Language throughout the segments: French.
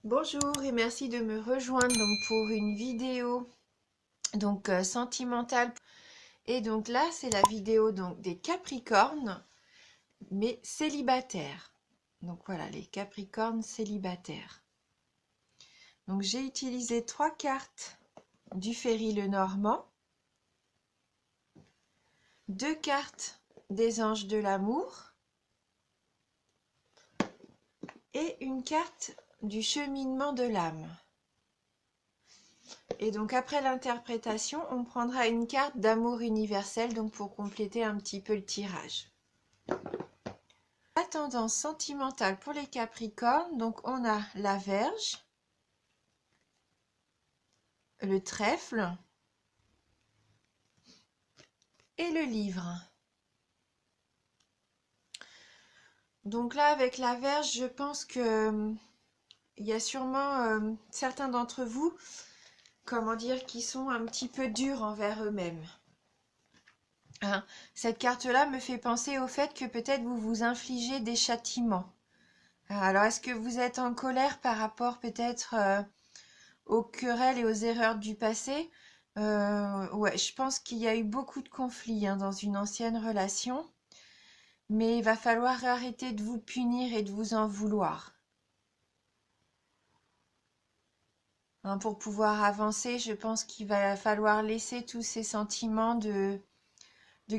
Bonjour et merci de me rejoindre pour une vidéo sentimentale. Et donc là, c'est la vidéo des Capricornes, mais célibataires. Donc voilà, les Capricornes célibataires. Donc j'ai utilisé 3 cartes du Ferry Lenormand, 2 cartes des Anges de l'amour et une carte du cheminement de l'âme. Et donc après l'interprétation, on prendra une carte d'amour universel donc pour compléter un petit peu le tirage. La tendance sentimentale pour les Capricornes, donc on a la Vierge, le Trèfle et le Livre. Donc là avec la Vierge, je pense que il y a sûrement certains d'entre vous, comment dire, qui sont un petit peu durs envers eux-mêmes. Hein, cette carte-là me fait penser au fait que peut-être vous vous infligez des châtiments. Alors, est-ce que vous êtes en colère par rapport peut-être aux querelles et aux erreurs du passé? Ouais, je pense qu'il y a eu beaucoup de conflits dans une ancienne relation, mais il va falloir arrêter de vous punir et de vous en vouloir. Pour pouvoir avancer, je pense qu'il va falloir laisser tous ces sentiments de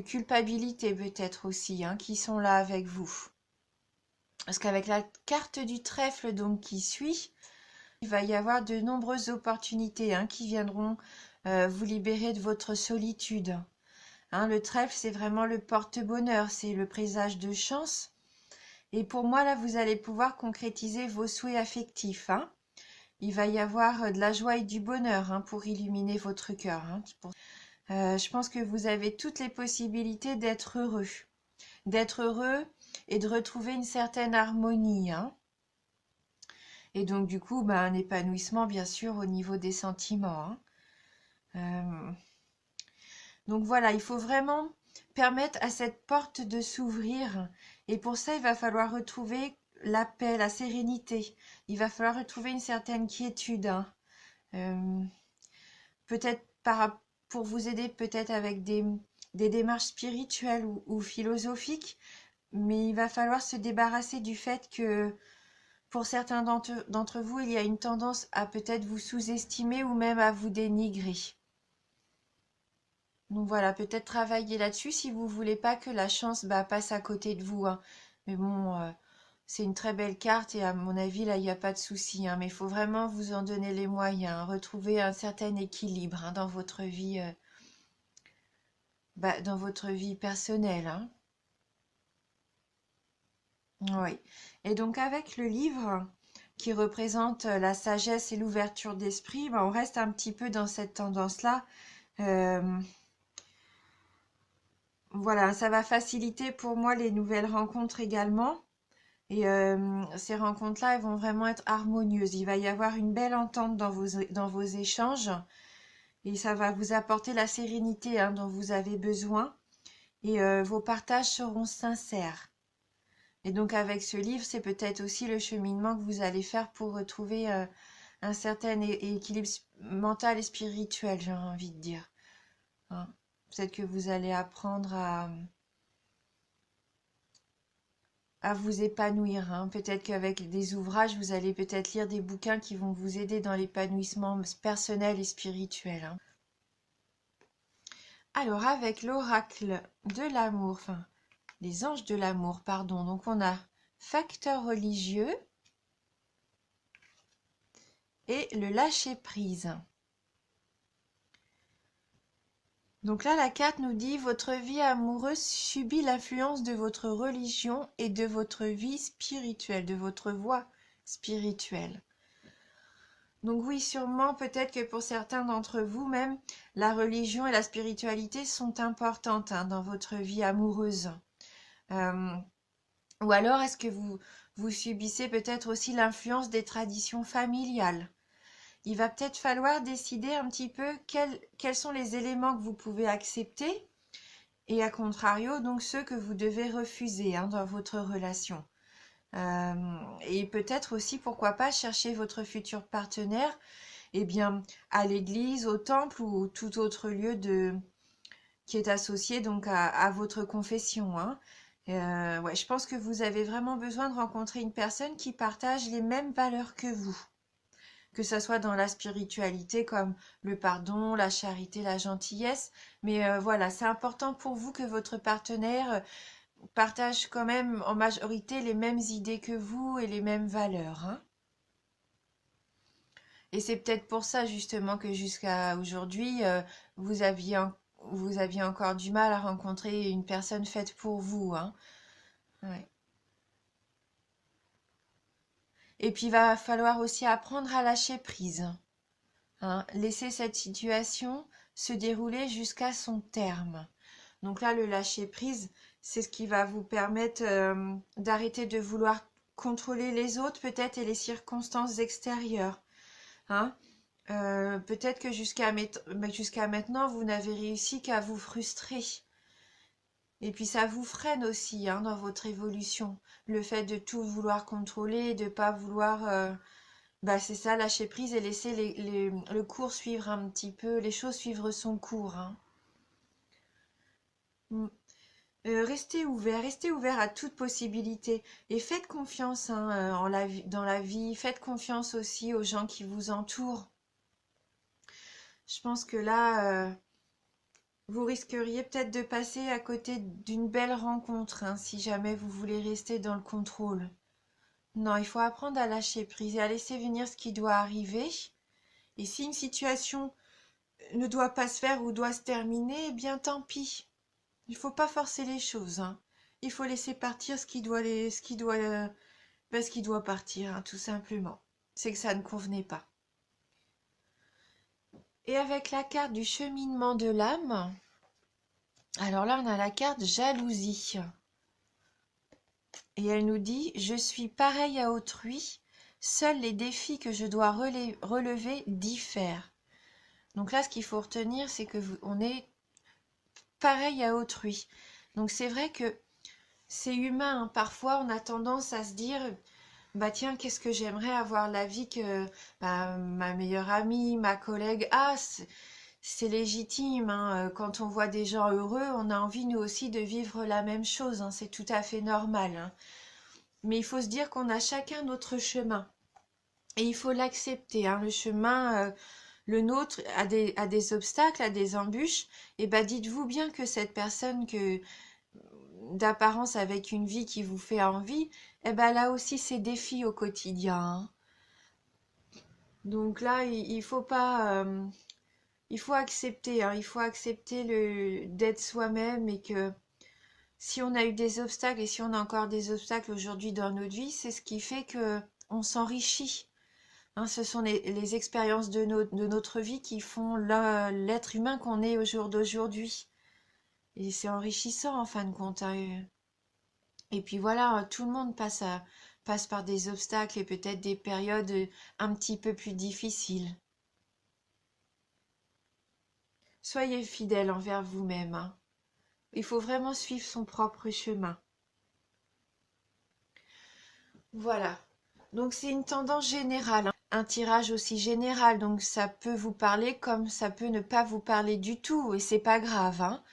culpabilité peut-être aussi, qui sont là avec vous. Parce qu'avec la carte du trèfle donc qui suit, il va y avoir de nombreuses opportunités qui viendront vous libérer de votre solitude. Le trèfle, c'est vraiment le porte-bonheur, c'est le présage de chance. Et pour moi, là, vous allez pouvoir concrétiser vos souhaits affectifs. Il va y avoir de la joie et du bonheur pour illuminer votre cœur. Je pense que vous avez toutes les possibilités d'être heureux. D'être heureux et de retrouver une certaine harmonie. Et donc, du coup, un épanouissement, bien sûr, au niveau des sentiments. Donc voilà, il faut vraiment permettre à cette porte de s'ouvrir. Et pour ça, il va falloir retrouver la paix, la sérénité. Il va falloir retrouver une certaine quiétude. Peut-être pour vous aider, peut-être avec des démarches spirituelles ou philosophiques. Mais il va falloir se débarrasser du fait que pour certains d'entre vous, il y a une tendance à peut-être vous sous-estimer ou même à vous dénigrer. Donc voilà, peut-être travailler là-dessus si vous voulez pas que la chance passe à côté de vous. Mais bon, c'est une très belle carte et à mon avis, là, il n'y a pas de souci. Mais il faut vraiment vous en donner les moyens, retrouver un certain équilibre dans votre vie, dans votre vie personnelle. Oui. Et donc avec le livre qui représente la sagesse et l'ouverture d'esprit, on reste un petit peu dans cette tendance-là. Voilà, ça va faciliter pour moi les nouvelles rencontres également. Et ces rencontres-là, elles vont vraiment être harmonieuses. Il va y avoir une belle entente dans vos échanges et ça va vous apporter la sérénité dont vous avez besoin. Et vos partages seront sincères. Et donc avec ce livre, c'est peut-être aussi le cheminement que vous allez faire pour retrouver un certain équilibre mental et spirituel, j'ai envie de dire. Peut-être que vous allez apprendre à vous épanouir. Peut-être qu'avec des ouvrages, vous allez peut-être lire des bouquins qui vont vous aider dans l'épanouissement personnel et spirituel. Alors avec l'oracle de l'amour, enfin les anges de l'amour, pardon, donc on a facteur religieux et le lâcher-prise. Donc là, la carte nous dit « Votre vie amoureuse subit l'influence de votre religion et de votre vie spirituelle, de votre voie spirituelle. » Donc oui, sûrement, peut-être que pour certains d'entre vous même, la religion et la spiritualité sont importantes dans votre vie amoureuse. Ou alors, est-ce que vous subissez peut-être aussi l'influence des traditions familiales? Il va peut-être falloir décider un petit peu quels sont les éléments que vous pouvez accepter et à contrario, donc ceux que vous devez refuser dans votre relation. Et peut-être aussi, pourquoi pas, chercher votre futur partenaire, eh bien, à l'église, au temple ou tout autre lieu qui est associé donc à votre confession, hein. Ouais, je pense que vous avez vraiment besoin de rencontrer une personne qui partage les mêmes valeurs que vous, que ça soit dans la spiritualité comme le pardon, la charité, la gentillesse. Mais voilà, c'est important pour vous que votre partenaire partage quand même en majorité les mêmes idées que vous et les mêmes valeurs, hein. Et c'est peut-être pour ça justement que jusqu'à aujourd'hui, vous aviez encore du mal à rencontrer une personne faite pour vous, hein. Ouais. Et puis il va falloir aussi apprendre à lâcher prise, hein. Laisser cette situation se dérouler jusqu'à son terme. Donc là, le lâcher prise, c'est ce qui va vous permettre d'arrêter de vouloir contrôler les autres peut-être et les circonstances extérieures, hein. Peut-être que jusqu'à maintenant, vous n'avez réussi qu'à vous frustrer. Et puis ça vous freine aussi, hein, dans votre évolution. Le fait de tout vouloir contrôler, de pas vouloir, c'est ça, lâcher prise et laisser le cours suivre un petit peu, les choses suivre son cours, hein. Mm. Restez ouvert à toute possibilité et faites confiance, hein, dans la vie. Faites confiance aussi aux gens qui vous entourent. Je pense que là, vous risqueriez peut-être de passer à côté d'une belle rencontre, hein, si jamais vous voulez rester dans le contrôle. Non, il faut apprendre à lâcher prise et à laisser venir ce qui doit arriver. Et si une situation ne doit pas se faire ou doit se terminer, eh bien tant pis. Il faut pas forcer les choses, hein. Il faut laisser partir ce qui doit partir, hein, tout simplement. C'est que ça ne convenait pas. Et avec la carte du cheminement de l'âme, alors là on a la carte jalousie. Et elle nous dit: je suis pareil à autrui, seuls les défis que je dois relever diffèrent. Donc là, ce qu'il faut retenir, c'est que on est pareil à autrui. Donc c'est vrai que c'est humain, hein. Parfois, on a tendance à se dire: bah tiens, qu'est-ce que j'aimerais avoir la vie que ma meilleure amie, ma collègue a. C'est légitime, hein. Quand on voit des gens heureux, on a envie nous aussi de vivre la même chose, hein. C'est tout à fait normal, hein. Mais il faut se dire qu'on a chacun notre chemin. Et il faut l'accepter, hein. Le chemin, le nôtre, a des obstacles, a des embûches. Et bah dites-vous bien que cette personne d'apparence avec une vie qui vous fait envie, eh ben, elle a aussi ses défis au quotidien, hein. Donc là, il faut pas, il faut accepter, hein. Il faut accepter d'être soi-même et que si on a eu des obstacles et si on a encore des obstacles aujourd'hui dans notre vie, c'est ce qui fait que on s'enrichit, hein. Ce sont les expériences de notre vie qui font l'être humain qu'on est au jour d'aujourd'hui. Et c'est enrichissant en fin de compte, hein. Et puis voilà, tout le monde passe par des obstacles et peut-être des périodes un petit peu plus difficiles. Soyez fidèle envers vous-même, hein. Il faut vraiment suivre son propre chemin. Voilà. Donc c'est une tendance générale, hein. Un tirage aussi général, donc ça peut vous parler comme ça peut ne pas vous parler du tout, et c'est pas grave, hein.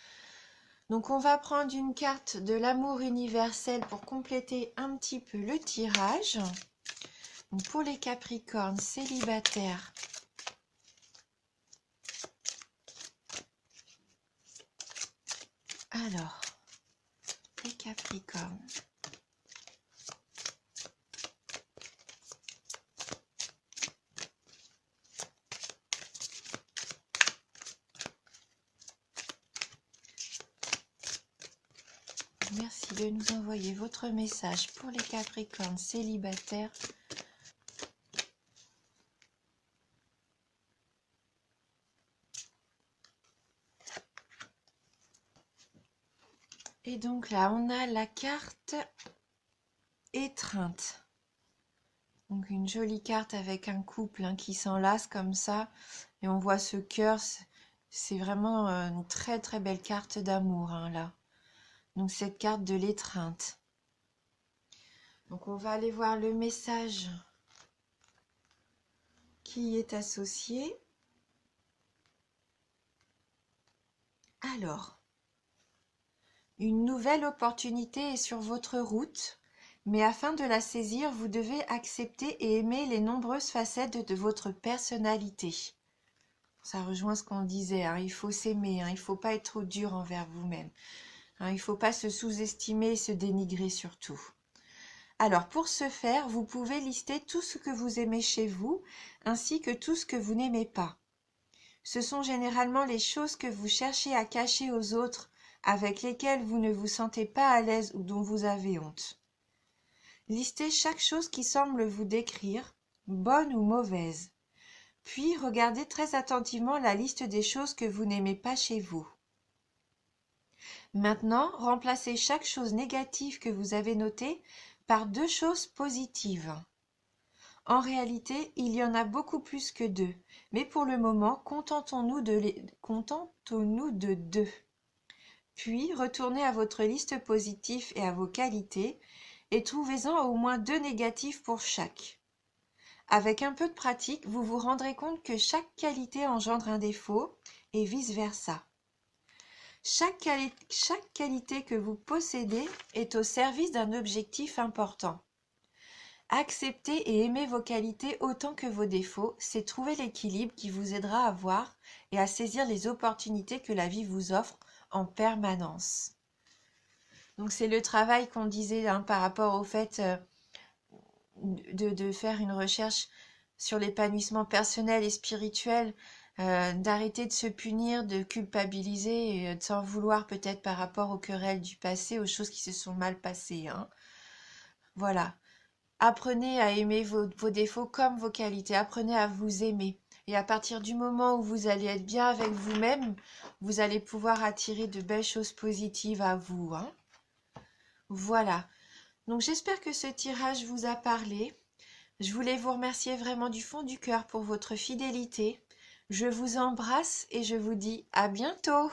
Donc on va prendre une carte de l'amour universel pour compléter un petit peu le tirage. Donc pour les Capricornes célibataires, alors, les Capricornes. Merci de nous envoyer votre message pour les Capricornes célibataires. Et donc là, on a la carte étreinte. Donc une jolie carte avec un couple, hein, qui s'enlace comme ça. Et on voit ce cœur. C'est vraiment une très très belle carte d'amour, hein, là. Donc cette carte de l'étreinte. Donc on va aller voir le message qui y est associé. Alors, une nouvelle opportunité est sur votre route, mais afin de la saisir, vous devez accepter et aimer les nombreuses facettes de votre personnalité. Ça rejoint ce qu'on disait, hein, il faut s'aimer, hein, il ne faut pas être trop dur envers vous-même. Hein, il ne faut pas se sous-estimer et se dénigrer surtout. Alors pour ce faire, vous pouvez lister tout ce que vous aimez chez vous, ainsi que tout ce que vous n'aimez pas. Ce sont généralement les choses que vous cherchez à cacher aux autres, avec lesquelles vous ne vous sentez pas à l'aise ou dont vous avez honte. Listez chaque chose qui semble vous décrire, bonne ou mauvaise. Puis regardez très attentivement la liste des choses que vous n'aimez pas chez vous. Maintenant, remplacez chaque chose négative que vous avez notée par 2 choses positives. En réalité, il y en a beaucoup plus que 2, mais pour le moment, contentons-nous de 2. Puis, retournez à votre liste positive et à vos qualités, et trouvez-en au moins 2 négatifs pour chaque. Avec un peu de pratique, vous vous rendrez compte que chaque qualité engendre un défaut, et vice-versa. Chaque qualité que vous possédez est au service d'un objectif important. Accepter et aimer vos qualités autant que vos défauts, c'est trouver l'équilibre qui vous aidera à voir et à saisir les opportunités que la vie vous offre en permanence. Donc c'est le travail qu'on disait, hein, par rapport au fait de faire une recherche sur l'épanouissement personnel et spirituel, d'arrêter de se punir, de culpabiliser et de s'en vouloir peut-être par rapport aux querelles du passé, aux choses qui se sont mal passées, hein. Voilà. Apprenez à aimer vos défauts comme vos qualités. Apprenez à vous aimer. Et à partir du moment où vous allez être bien avec vous-même, vous allez pouvoir attirer de belles choses positives à vous, hein. Voilà. Donc j'espère que ce tirage vous a parlé. Je voulais vous remercier vraiment du fond du cœur pour votre fidélité. Je vous embrasse et je vous dis à bientôt.